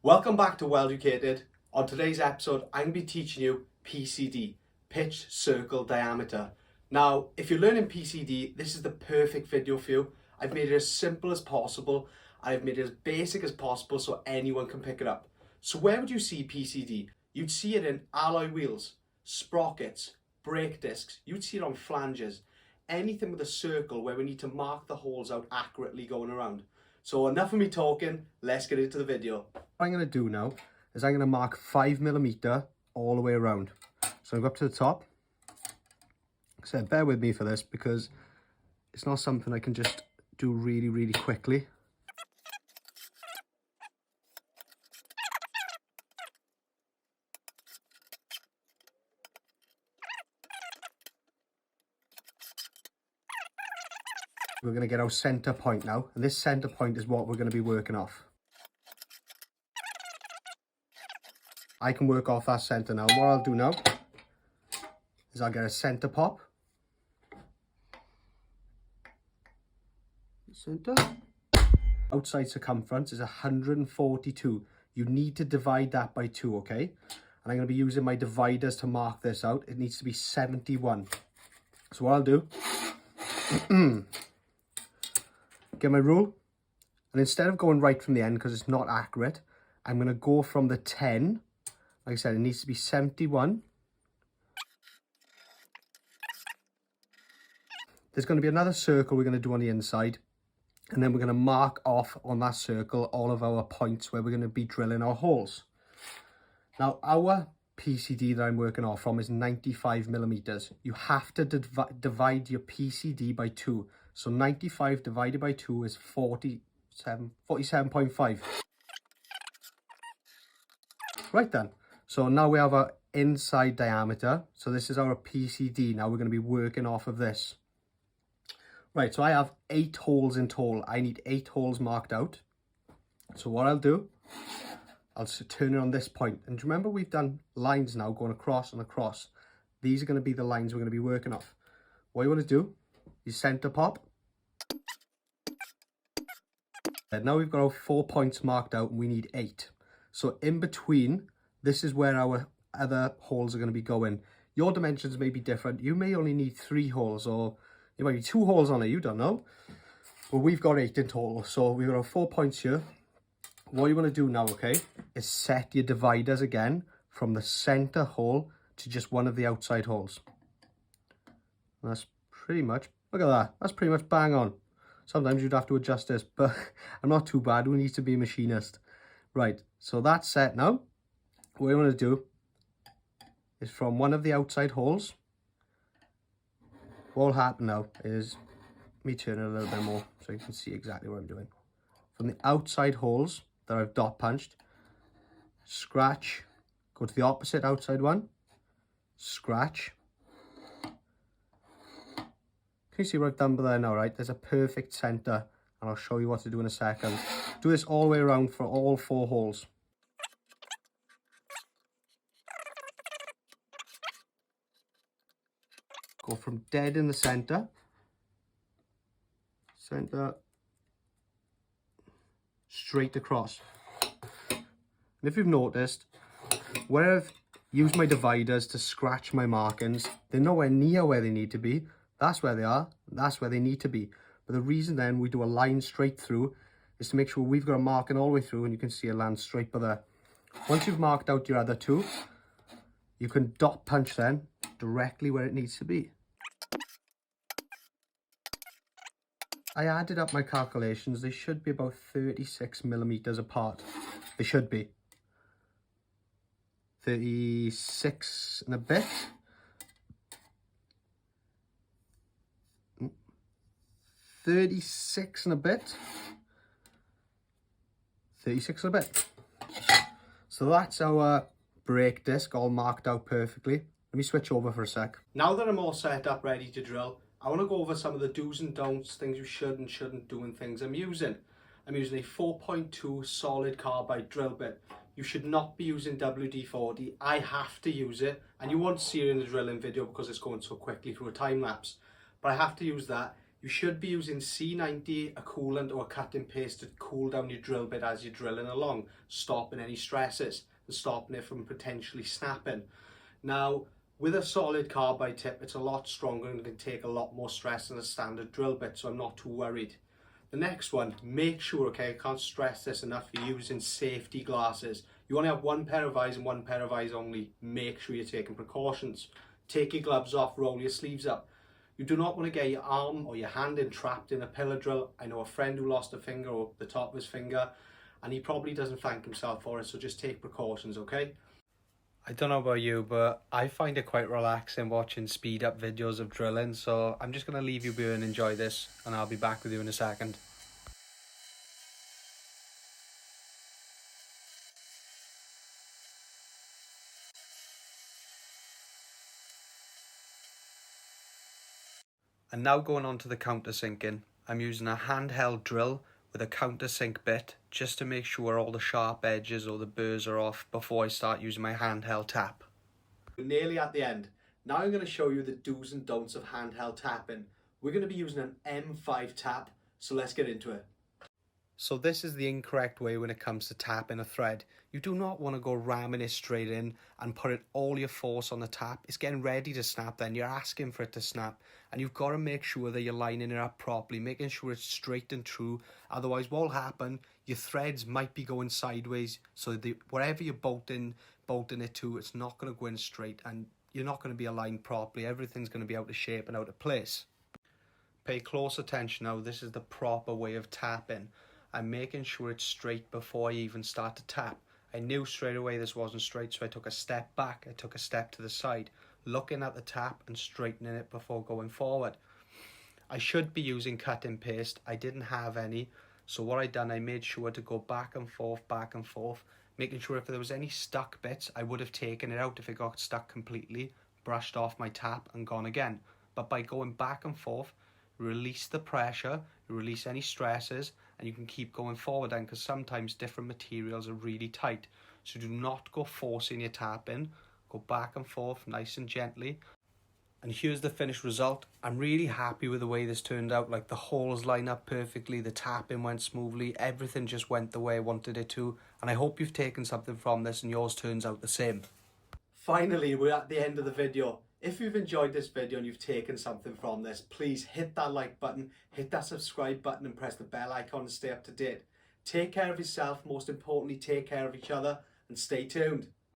Welcome back to Welducated. On today's episode, I'm going to be teaching you PCD, pitch circle diameter. Now, if you're learning PCD, this is the perfect video for you. I've made it as simple as possible. I've made it as basic as possible so anyone can pick it up. So where would you see PCD? You'd see it in alloy wheels, sprockets, brake discs. You'd see it on flanges. Anything with a circle where we need to mark the holes out accurately going around. So enough of me talking, let's get into the video. What I'm going to do now is I'm going to mark 5mm all the way around. So I'm going to go up to the top. So bear with me for this because it's not something I can just do really quickly. We're going to get our center point now, and this center point is what we're going to be working off. I can work off that center now. What I'll do now is I'll get a center pop. Center. Outside circumference is 142. You need to divide that by 2, okay? And I'm going to be using my dividers to mark this out. It needs to be 71. So what I'll do, get my rule, and instead of going right from the end because it's not accurate, I'm going to go from the 10. Like I said, it needs to be 71. There's going to be another circle we're going to do on the inside, and then we're going to mark off on that circle all of our points where we're going to be drilling our holes. Now, our PCD that I'm working off from is 95mm. You have to divide your PCD by 2. So 95 divided by 2 is 47.5. Right then. So now we have our inside diameter. So this is our PCD. Now we're going to be working off of this. Right, so I have 8 holes in total. I need 8 holes marked out. So what I'll do, I'll turn it on this point. And remember, we've done lines now going across and across. These are going to be the lines we're going to be working off. What you want to do is center pop. And now we've got our 4 points marked out and we need 8. So in between, this is where our other holes are going to be going. Your dimensions may be different. You may only need 3 holes, or it might be 2 holes on it, you don't know. But we've got 8 in total. So we've got our 4 points here. What you want to do now, okay, is set your dividers again from the center hole to just one of the outside holes. And that's pretty much, look at that, that's pretty much bang on. Sometimes you'd have to adjust this, but I'm not too bad. Who needs to be a machinist? Right, so that's set now. What you want to do is from one of the outside holes, what will happen now is, let me turn it a little bit more so you can see exactly what I'm doing. From the outside holes that I've dot punched, scratch, go to the opposite outside one, scratch. Can you see what I've done there now, right? There's a perfect center, and I'll show you what to do in a second. Do this all the way around for all 4 holes. Go from dead in the center, straight across. And if you've noticed, where I've used my dividers to scratch my markings, they're nowhere near where they need to be. That's where they are, that's where they need to be. But the reason then we do a line straight through is to make sure we've got a marking all the way through, and you can see it land straight by there. Once you've marked out your other 2, you can dot punch then directly where it needs to be. I added up my calculations. They should be about 36mm apart. They should be 36 and a bit. 36 and a bit. 36 and a bit. So that's our brake disc all marked out perfectly. Let me switch over for a sec. Now that I'm all set up ready to drill, I want to go over some of the do's and don'ts, things you should and shouldn't do and things I'm using. I'm using a 4.2 solid carbide drill bit. You should not be using WD-40. I have to use it, and you won't see it in the drilling video because it's going so quickly through a time lapse. But I have to use that. You should be using C90, a coolant or a cutting paste to cool down your drill bit as you're drilling along, stopping any stresses and stopping it from potentially snapping. Now, with a solid carbide tip, it's a lot stronger and can take a lot more stress than a standard drill bit, so I'm not too worried. The next one, make sure, okay, I can't stress this enough, you're using safety glasses. You only have one pair of eyes and one pair of eyes only. Make sure you're taking precautions. Take your gloves off, roll your sleeves up. You do not want to get your arm or your hand entrapped in a pillar drill. I know a friend who lost a finger or the top of his finger, and he probably doesn't thank himself for it, so just take precautions, okay? I don't know about you, but I find it quite relaxing watching speed up videos of drilling, so I'm just going to leave you be and enjoy this, and I'll be back with you in a second. And now going on to the countersinking, I'm using a handheld drill with a countersink bit just to make sure all the sharp edges or the burrs are off before I start using my handheld tap. We're nearly at the end. Now I'm going to show you the do's and don'ts of handheld tapping. We're going to be using an M5 tap, so let's get into it. So this is the incorrect way when it comes to tapping a thread. You do not want to go ramming it straight in and putting all your force on the tap. It's getting ready to snap then, you're asking for it to snap. And you've got to make sure that you're lining it up properly, making sure it's straight and true. Otherwise what will happen, your threads might be going sideways, so wherever you're bolting it to, it's not going to go in straight and you're not going to be aligned properly. Everything's going to be out of shape and out of place. Pay close attention now, this is the proper way of tapping. I'm making sure it's straight before I even start to tap. I knew straight away this wasn't straight, so I took a step back, I took a step to the side, looking at the tap and straightening it before going forward. I should be using cutting paste, I didn't have any, so what I done, I made sure to go back and forth, making sure if there was any stuck bits, I would have taken it out if it got stuck completely, brushed off my tap and gone again. But by going back and forth, release the pressure, release any stresses, and you can keep going forward then, because sometimes different materials are really tight. So do not go forcing your tap in, go back and forth nice and gently. And here's the finished result. I'm really happy with the way this turned out. Like the holes line up perfectly, the tapping went smoothly, everything just went the way I wanted it to. And I hope you've taken something from this and yours turns out the same. Finally, we're at the end of the video. If you've enjoyed this video and you've taken something from this, please hit that like button, hit that subscribe button and press the bell icon to stay up to date. Take care of yourself, most importantly take care of each other, and stay tuned.